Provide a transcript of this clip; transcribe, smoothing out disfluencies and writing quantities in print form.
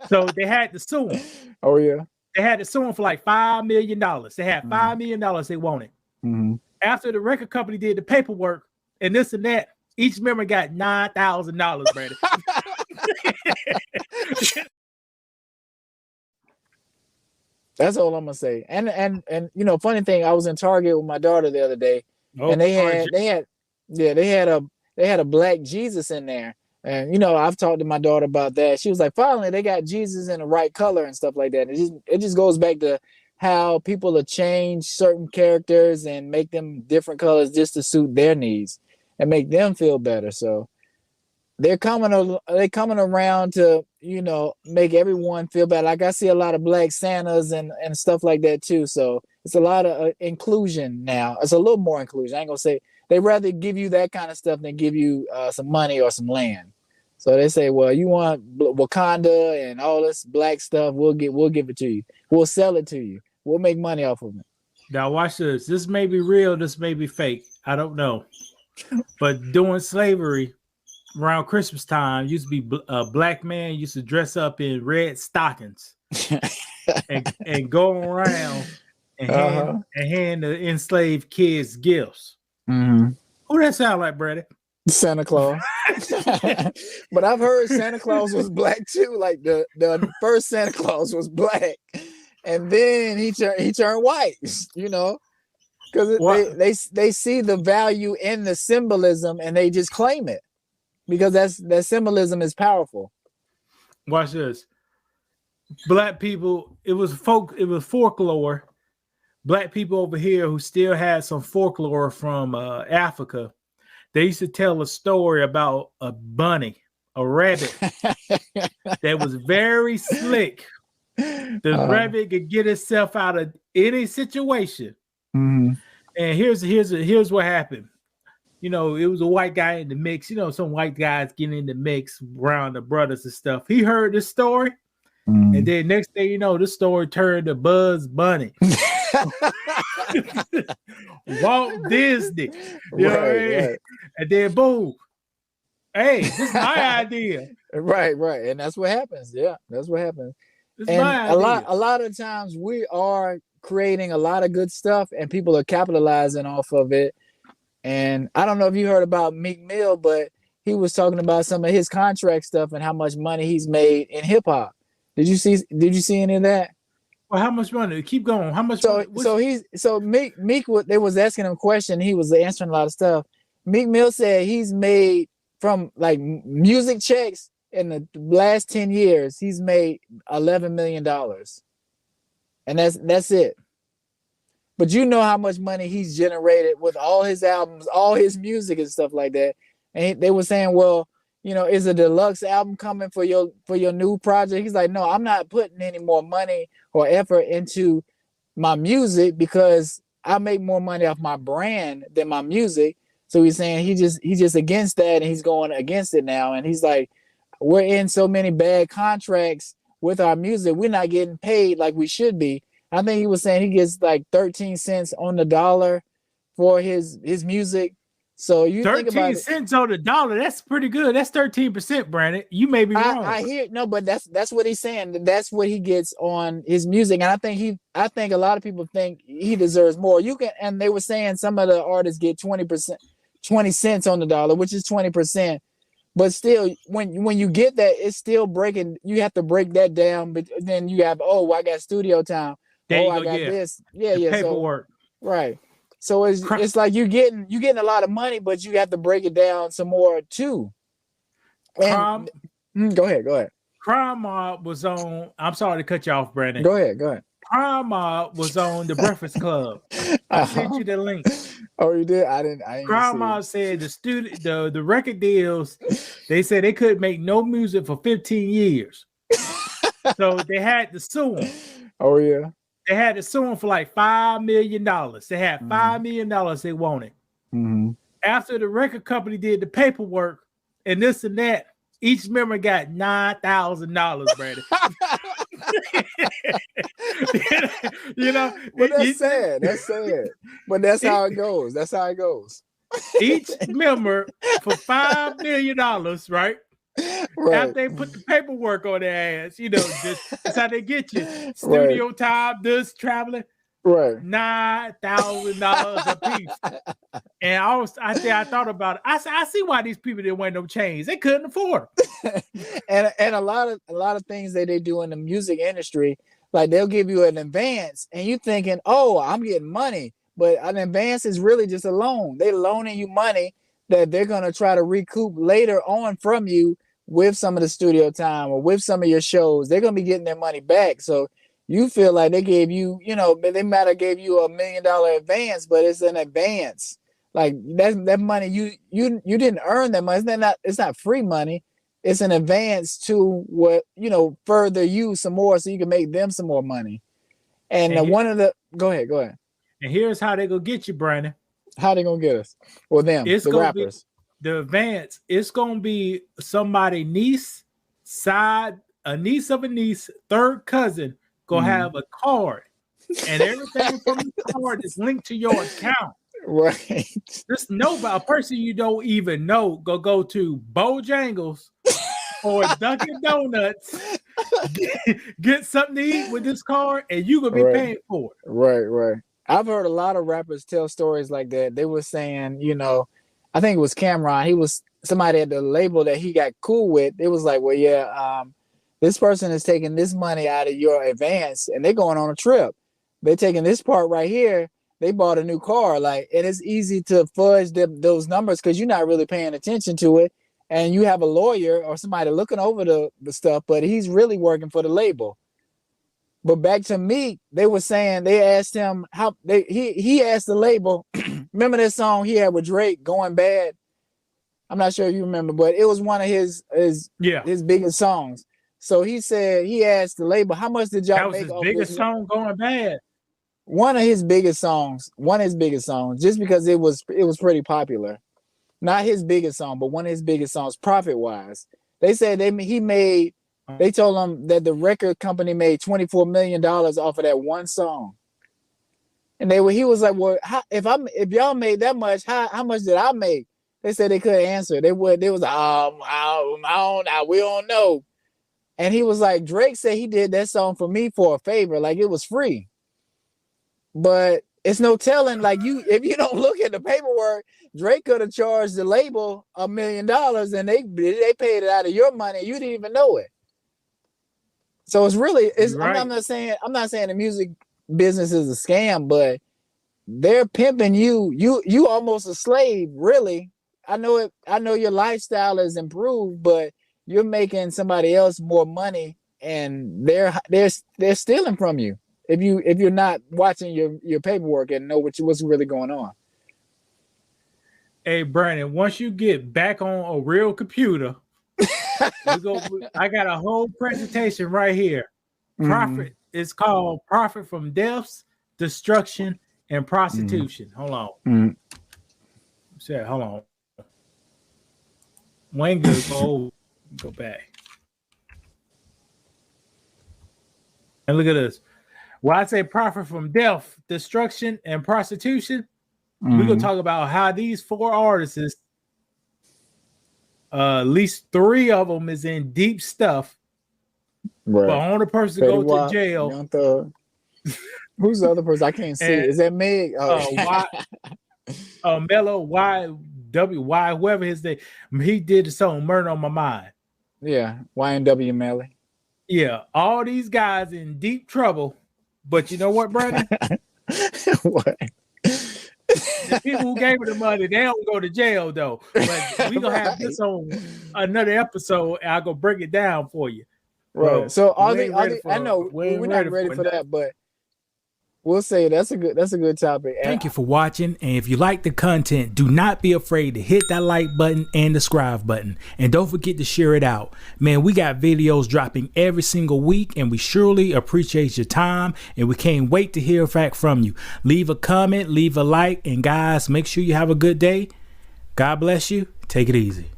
So they had to sue him. Oh yeah. They had to sue him for like $5 million. They had $5 million they wanted. Mm-hmm. After the record company did the paperwork and this and that, each member got $9,000, Brandon. That's all I'm gonna say. And you know, funny thing, I was in Target with my daughter the other day, and they had a black Jesus in there. And you know, I've talked to my daughter about that. She was like, finally, they got Jesus in the right color and stuff like that. It just goes back to how people have changed certain characters and make them different colors just to suit their needs and make them feel better. So they're coming around to, you know, make everyone feel better. Like I see a lot of black Santas and stuff like that too. So it's a lot of inclusion now. It's a little more inclusion. I ain't gonna say they rather give you that kind of stuff than give you some money or some land. So they say, well, you want Wakanda and all this black stuff, we'll give it to you. We'll sell it to you. We'll make money off of it. Now watch this. This may be real. This may be fake. I don't know. But during slavery, around Christmas time, used to be a black man used to dress up in red stockings and go around and hand the enslaved kids gifts. Mm-hmm. Who that sound like, Brady? Santa Claus. But I've heard Santa Claus was black too. Like the first Santa Claus was black, and then he turned white. You know, because they see the value in the symbolism and they just claim it because that symbolism is powerful. Watch this. Black people. It was folklore. Black people over here who still had some folklore from Africa. They used to tell a story about a bunny, a rabbit that was very slick. The rabbit could get itself out of any situation. Mm-hmm. And here's what happened. You know, it was a white guy in the mix. You know, some white guys getting in the mix around the brothers and stuff. He heard this story, and then next thing you know, this story turned to Buzz Bunny. Walt Disney, you know what I mean? Right. And then boom, hey, this is my idea. Right, and that's what happens. Yeah, that's what happens. This and a lot of times we are creating a lot of good stuff, and people are capitalizing off of it. And I don't know if you heard about Meek Mill, but he was talking about some of his contract stuff and how much money he's made in hip hop. Did you see any of that? Well, how much money? Keep going. How much? So Meek, they was asking him a question. He was answering a lot of stuff. Meek Mill said he's made from like music checks in the last 10 years. He's made $11 million, and that's it. But you know how much money he's generated with all his albums, all his music and stuff like that. And they were saying, well, you know, is a deluxe album coming for your new project? He's like, no, I'm not putting any more money or effort into my music because I make more money off my brand than my music. So he's saying he's just against that, and he's going against it now. And he's like, we're in so many bad contracts with our music, we're not getting paid like we should be. I think he was saying he gets like 13 cents on the dollar for his music. So you 13 think about cents on the dollar, that's pretty good. That's 13%, Brandon. You may be wrong. I hear no, but that's what he's saying. That's what he gets on his music. And I think a lot of people think he deserves more. And they were saying some of the artists get 20%, 20 cents on the dollar, which is 20%. But still, when you get that, it's still breaking. You have to break that down. But then you have, I got studio time. I got this. Yeah. Paperwork. So, right. So it's like you're getting a lot of money, but you have to break it down some more too. And, go ahead. Crime Mob was on. I'm sorry to cut you off, Brandon. Go ahead. Crime Mob was on the Breakfast Club. I sent you the link. Oh, you did? I didn't. Crime Mob said the record deals. They said they couldn't make no music for 15 years, so they had to sue him. Oh yeah. They had to sue him for like $5 million. They had $5 million they wanted. Mm-hmm. After the record company did the paperwork and this and that, each member got $9,000, Brandon. You know, but that's sad. But that's how it goes. Each member for $5 million, right? Right. After they put the paperwork on their ass, that's how they get you. Right. Studio time, this traveling, Right. $9,000 a piece. And I thought about it. I see why these people didn't wear no chains. They couldn't afford them. And a lot of things that they do in the music industry, like they'll give you an advance, and you thinking, oh, I'm getting money, but an advance is really just a loan. They're loaning you money that they're gonna try to recoup later on from you with some of the studio time or with some of your shows. They're gonna be getting their money back. So you feel like they gave you, they might have gave you $1 million advance, but it's an advance. Like that money you didn't earn that money. It's not free money. It's an advance to what, further you some more so you can make them some more money. And go ahead. And here's how they gonna get you, Brandon. How they gonna get us? Well, them, It's the gonna rappers. Be the advance. It's gonna be somebody niece, a niece of a niece, third cousin gonna have a card, and everything from the card is linked to your account. Right. Just know about a person you don't even know. Go to Bojangles or Dunkin' Donuts, get something to eat with this card, and you gonna be paying for it. Right. I've heard a lot of rappers tell stories like that. They were saying, I think it was Cameron. He was somebody at the label that he got cool with. It was like, well, yeah, this person is taking this money out of your advance, and they're going on a trip. They're taking this part right here. They bought a new car, and it's easy to fudge those numbers because you're not really paying attention to it, and you have a lawyer or somebody looking over the stuff, but he's really working for the label. But back to Meek, they were saying they asked him how he asked the label. Remember that song he had with Drake, "Going Bad"? I'm not sure if you remember, but it was one of his biggest songs. So he said he asked the label, "How much did y'all make?" That was his biggest song, "Going Bad." One of his biggest songs, just because it was pretty popular. Not his biggest song, but one of his biggest songs, profit wise. They said they told him that the record company made $24 million off of that one song. And he was like, well, if y'all made that much, how much did I make? They said they couldn't answer. They was we don't know. And he was like, Drake said he did that song for me for a favor, like it was free. But it's no telling, if you don't look at the paperwork, Drake could have charged the label $1 million and they paid it out of your money. You didn't even know it. So right. I'm not saying the music business is a scam, but they're pimping you. You almost a slave, really. I know your lifestyle is improved, but you're making somebody else more money, and they're stealing from you if you're not watching your paperwork and know what's really going on. Hey, Brandon, once you get back on a real computer, I got a whole presentation right here. Profit is called Profit from Deaths, Destruction, and Prostitution. Hold on. Hold on. Wayne go back. And look at this. When I say profit from death, destruction, and prostitution, we're going to talk about how these 4 artists, at least 3 of them is in deep stuff. Right. But only person to go to jail. Who's the other person? I can't see. Is that Meg? Mello, YWY, whoever his name. He did the song "Murder on My Mind." Yeah, YNW Melly. Yeah, all these guys in deep trouble. But you know what, Brandon? What? The people who gave her the money, they don't go to jail though. But we gonna have this on another episode, and I'll go break it down for you. Right. Bro, so I know we're not ready for that, but we'll say that's a good topic. Thank you for watching. And if you like the content, do not be afraid to hit that like button and the subscribe button. And don't forget to share it out. Man, we got videos dropping every single week, and we surely appreciate your time. And we can't wait to hear back from you. Leave a comment, leave a like, and guys, make sure you have a good day. God bless you. Take it easy.